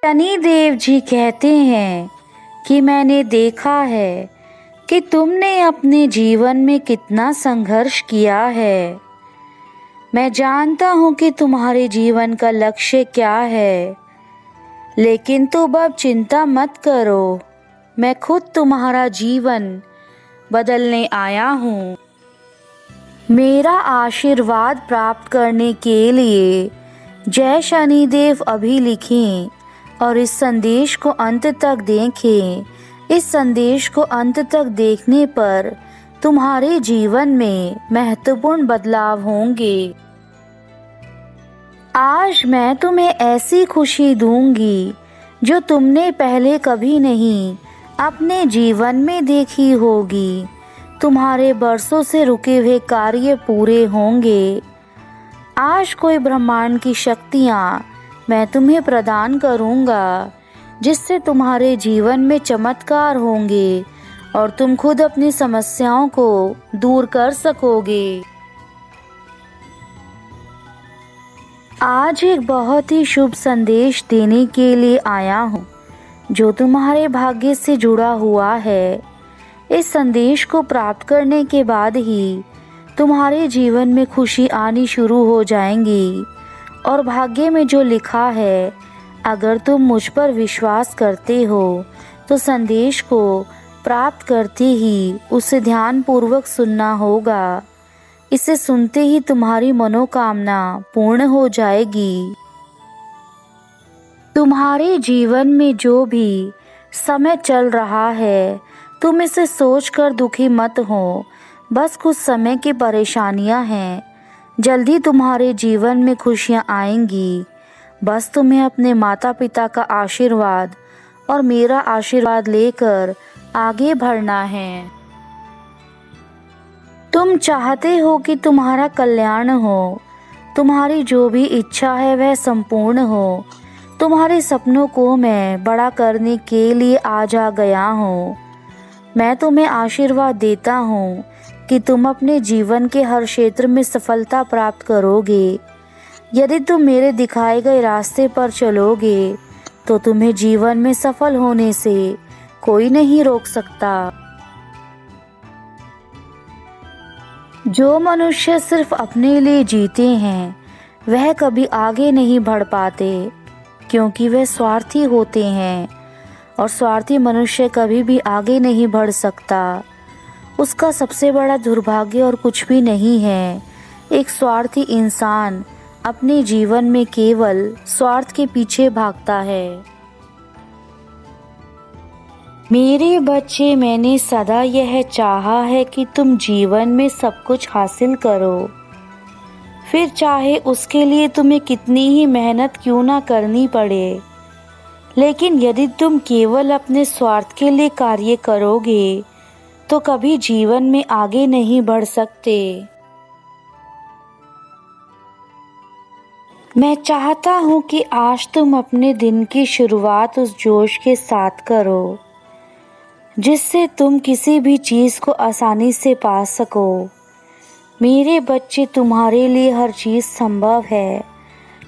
शनिदेव जी कहते हैं कि मैंने देखा है कि तुमने अपने जीवन में कितना संघर्ष किया है। मैं जानता हूँ कि तुम्हारे जीवन का लक्ष्य क्या है, लेकिन तुम अब चिंता मत करो। मैं खुद तुम्हारा जीवन बदलने आया हूँ। मेरा आशीर्वाद प्राप्त करने के लिए जय शनिदेव अभी लिखें और इस संदेश को अंत तक देखें। इस संदेश को अंत तक देखने पर तुम्हारे जीवन में महत्वपूर्ण बदलाव होंगे। आज मैं तुम्हें ऐसी खुशी दूंगी जो तुमने पहले कभी नहीं अपने जीवन में देखी होगी। तुम्हारे बरसों से रुके हुए कार्य पूरे होंगे। आज कोई ब्रह्मांड की शक्तियाँ मैं तुम्हें प्रदान करूँगा जिससे तुम्हारे जीवन में चमत्कार होंगे और तुम खुद अपनी समस्याओं को दूर कर सकोगे। आज एक बहुत ही शुभ संदेश देने के लिए आया हूँ जो तुम्हारे भाग्य से जुड़ा हुआ है। इस संदेश को प्राप्त करने के बाद ही तुम्हारे जीवन में खुशी आनी शुरू हो जाएंगी और भाग्य में जो लिखा है, अगर तुम मुझ पर विश्वास करते हो तो संदेश को प्राप्त करते ही उसे ध्यानपूर्वक सुनना होगा। इसे सुनते ही तुम्हारी मनोकामना पूर्ण हो जाएगी। तुम्हारे जीवन में जो भी समय चल रहा है, तुम इसे सोचकर दुखी मत हो। बस कुछ समय की परेशानियां हैं, जल्दी तुम्हारे जीवन में खुशियां आएंगी। बस तुम्हें अपने माता पिता का आशीर्वाद और मेरा आशीर्वाद लेकर आगे बढ़ना है। तुम चाहते हो कि तुम्हारा कल्याण हो, तुम्हारी जो भी इच्छा है वह संपूर्ण हो। तुम्हारे सपनों को मैं बड़ा करने के लिए आज आ गया हूँ। मैं तुम्हें आशीर्वाद देता हूँ कि तुम अपने जीवन के हर क्षेत्र में सफलता प्राप्त करोगे। यदि तुम मेरे दिखाए गए रास्ते पर चलोगे तो तुम्हें जीवन में सफल होने से कोई नहीं रोक सकता। जो मनुष्य सिर्फ अपने लिए जीते हैं वह कभी आगे नहीं बढ़ पाते, क्योंकि वे स्वार्थी होते हैं और स्वार्थी मनुष्य कभी भी आगे नहीं बढ़ सकता। उसका सबसे बड़ा दुर्भाग्य और कुछ भी नहीं है। एक स्वार्थी इंसान अपने जीवन में केवल स्वार्थ के पीछे भागता है। मेरे बच्चे, मैंने सदा यह चाहा है कि तुम जीवन में सब कुछ हासिल करो, फिर चाहे उसके लिए तुम्हें कितनी ही मेहनत क्यों ना करनी पड़े। लेकिन यदि तुम केवल अपने स्वार्थ के लिए कार्य करोगे तो कभी जीवन में आगे नहीं बढ़ सकते। मैं चाहता हूँ कि आज तुम अपने दिन की शुरुआत उस जोश के साथ करो जिससे तुम किसी भी चीज़ को आसानी से पा सको। मेरे बच्चे, तुम्हारे लिए हर चीज़ संभव है,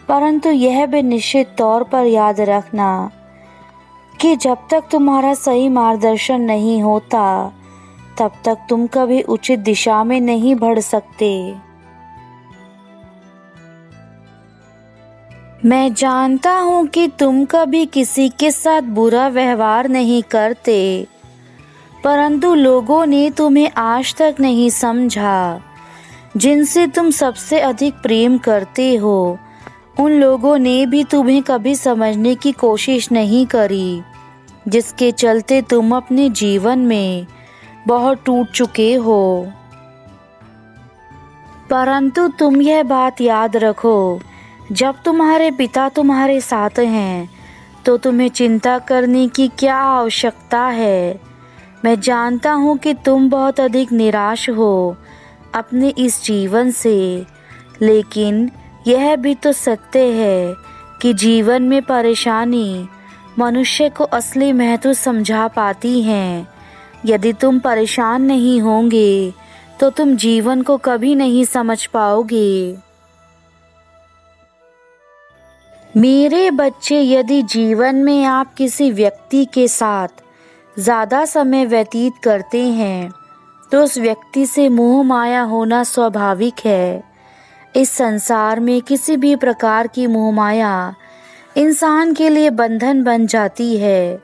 परंतु यह भी निश्चित तौर पर याद रखना कि जब तक तुम्हारा सही मार्गदर्शन नहीं होता तब तक तुम कभी उचित दिशा में नहीं बढ़ सकते। मैं जानता हूँ कि तुम कभी किसी के साथ बुरा व्यवहार नहीं करते, परंतु लोगों ने तुम्हें आज तक नहीं समझा। जिनसे तुम सबसे अधिक प्रेम करते हो उन लोगों ने भी तुम्हें कभी समझने की कोशिश नहीं करी, जिसके चलते तुम अपने जीवन में बहुत टूट चुके हो। परंतु तुम यह बात याद रखो, जब तुम्हारे पिता तुम्हारे साथ हैं तो तुम्हें चिंता करने की क्या आवश्यकता है। मैं जानता हूँ कि तुम बहुत अधिक निराश हो अपने इस जीवन से, लेकिन यह भी तो सत्य है कि जीवन में परेशानी मनुष्य को असली महत्व समझा पाती हैं। यदि तुम परेशान नहीं होंगे तो तुम जीवन को कभी नहीं समझ पाओगे। मेरे बच्चे, यदि जीवन में आप किसी व्यक्ति के साथ ज़्यादा समय व्यतीत करते हैं तो उस व्यक्ति से मोह माया होना स्वाभाविक है। इस संसार में किसी भी प्रकार की मोह माया इंसान के लिए बंधन बन जाती है।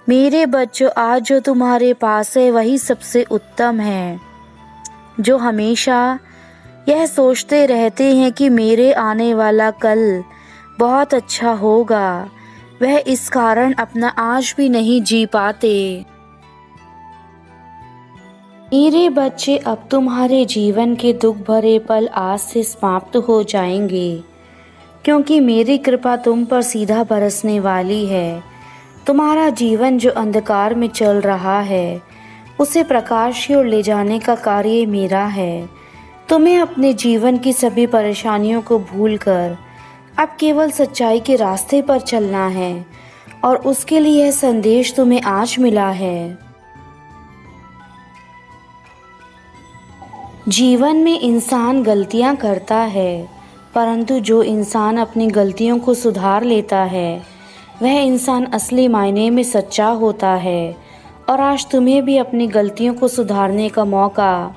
मेरे बच्चों, आज जो तुम्हारे पास है वही सबसे उत्तम है। जो हमेशा यह सोचते रहते हैं कि मेरे आने वाला कल बहुत अच्छा होगा, वह इस कारण अपना आज भी नहीं जी पाते। मेरे बच्चे, अब तुम्हारे जीवन के दुख भरे पल आज से समाप्त हो जाएंगे, क्योंकि मेरी कृपा तुम पर सीधा बरसने वाली है। तुम्हारा जीवन जो अंधकार में चल रहा है उसे प्रकाश की ओर ले जाने का कार्य मेरा है। तुम्हें अपने जीवन की सभी परेशानियों को भूलकर अब केवल सच्चाई के रास्ते पर चलना है, और उसके लिए यह संदेश तुम्हें आज मिला है। जीवन में इंसान गलतियां करता है, परंतु जो इंसान अपनी गलतियों को सुधार लेता है वह इंसान असली मायने में सच्चा होता है। और आज तुम्हें भी अपनी गलतियों को सुधारने का मौका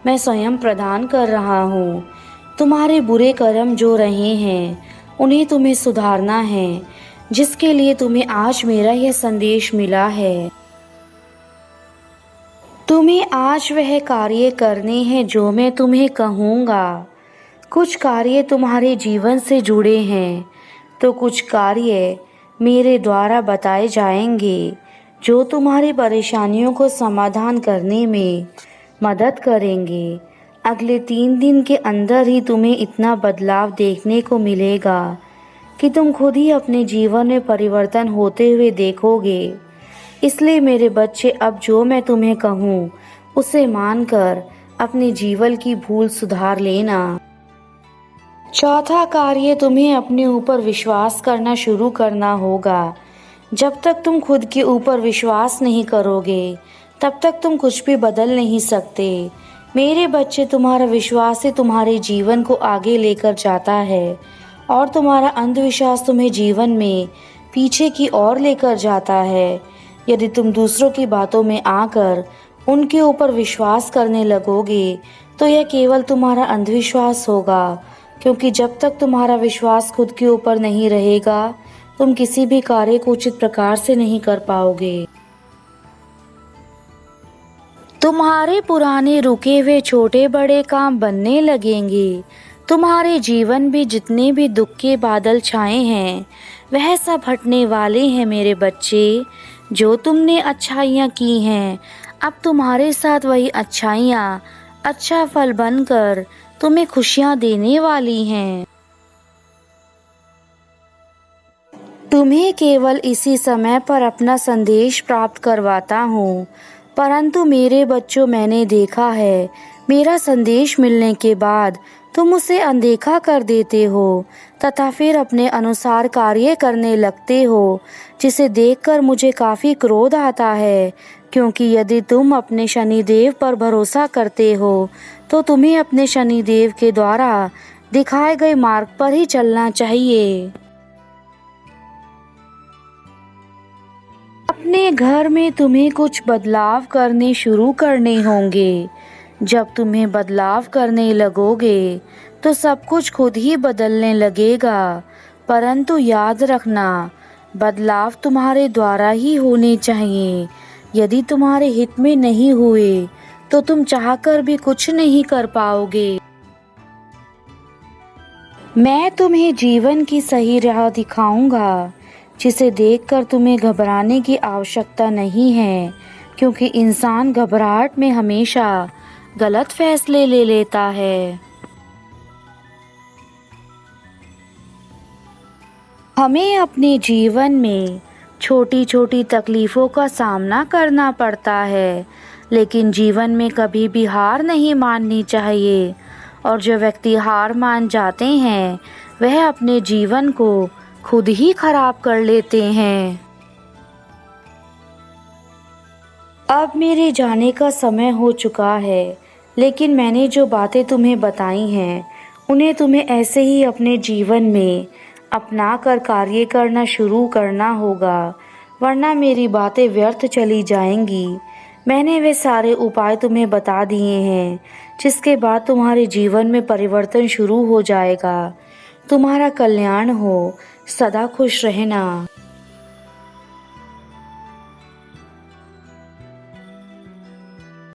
मैं स्वयं प्रदान कर रहा हूँ। तुम्हारे बुरे कर्म जो रहे हैं उन्हें तुम्हें सुधारना है, जिसके लिए तुम्हें आज मेरा यह संदेश मिला है। तुम्हें आज वह कार्य करने हैं जो मैं तुम्हें कहूँगा। कुछ कार्य तुम्हारे जीवन से जुड़े हैं तो कुछ कार्य मेरे द्वारा बताए जाएंगे जो तुम्हारी परेशानियों को समाधान करने में मदद करेंगे। अगले 3 दिन के अंदर ही तुम्हें इतना बदलाव देखने को मिलेगा कि तुम खुद ही अपने जीवन में परिवर्तन होते हुए देखोगे। इसलिए मेरे बच्चे, अब जो मैं तुम्हें कहूँ उसे मानकर अपने जीवन की भूल सुधार लेना। चौथा कार्य, तुम्हें अपने ऊपर विश्वास करना शुरू करना होगा। जब तक तुम खुद के ऊपर विश्वास नहीं करोगे तब तक तुम कुछ भी बदल नहीं सकते। मेरे बच्चे, तुम्हारा विश्वास ही तुम्हारे जीवन को आगे लेकर जाता है, और तुम्हारा अंधविश्वास तुम्हें जीवन में पीछे की ओर लेकर जाता है। यदि तुम दूसरों की बातों में आकर उनके ऊपर विश्वास करने लगोगे तो यह केवल तुम्हारा अंधविश्वास होगा, क्योंकि जब तक तुम्हारा विश्वास खुद के ऊपर नहीं रहेगा तुम किसी भी कार्य को उचित प्रकार से नहीं कर पाओगे। तुम्हारे पुराने रुके हुए छोटे बड़े काम बनने लगेंगे। तुम्हारे जीवन में जितने भी दुख के बादल छाए हैं वह सब हटने वाले हैं। मेरे बच्चे, जो तुमने अच्छाइयाँ की हैं अब तुम्हारे साथ वही अच्छाइयाँ अच्छा फल बनकर तुम्हें खुशियाँ देने वाली हैं। तुम्हें केवल इसी समय पर अपना संदेश प्राप्त करवाता हूँ, परंतु मेरे बच्चों, मैंने देखा है मेरा संदेश मिलने के बाद तुम उसे अनदेखा कर देते हो तथा फिर अपने अनुसार कार्य करने लगते हो, जिसे देखकर मुझे काफ़ी क्रोध आता है। क्योंकि यदि तुम अपने शनिदेव पर भरोसा करते हो तो तुम्हें अपने शनिदेव के द्वारा दिखाए गए मार्ग पर ही चलना चाहिए। अपने घर में तुम्हें कुछ बदलाव करने शुरू करने होंगे। जब तुम्हें बदलाव करने लगोगे तो सब कुछ खुद ही बदलने लगेगा, परंतु याद रखना बदलाव तुम्हारे द्वारा ही होने चाहिए। यदि तुम्हारे हित में नहीं हुए तो तुम चाहकर भी कुछ नहीं कर पाओगे। मैं तुम्हें जीवन की सही राह दिखाऊंगा, जिसे देखकर तुम्हें घबराने की आवश्यकता नहीं है, क्योंकि इंसान घबराहट में हमेशा गलत फैसले ले लेता है। हमें अपने जीवन में छोटी छोटी तकलीफ़ों का सामना करना पड़ता है, लेकिन जीवन में कभी भी हार नहीं माननी चाहिए। और जो व्यक्ति हार मान जाते हैं वह अपने जीवन को खुद ही खराब कर लेते हैं। अब मेरे जाने का समय हो चुका है, लेकिन मैंने जो बातें तुम्हें बताई हैं उन्हें तुम्हें ऐसे ही अपने जीवन में अपना कर कार्य करना शुरू करना होगा, वरना मेरी बातें व्यर्थ चली जाएंगी। मैंने वे सारे उपाय तुम्हें बता दिए हैं, जिसके बाद तुम्हारे जीवन में परिवर्तन शुरू हो जाएगा। तुम्हारा कल्याण हो, सदा खुश रहना।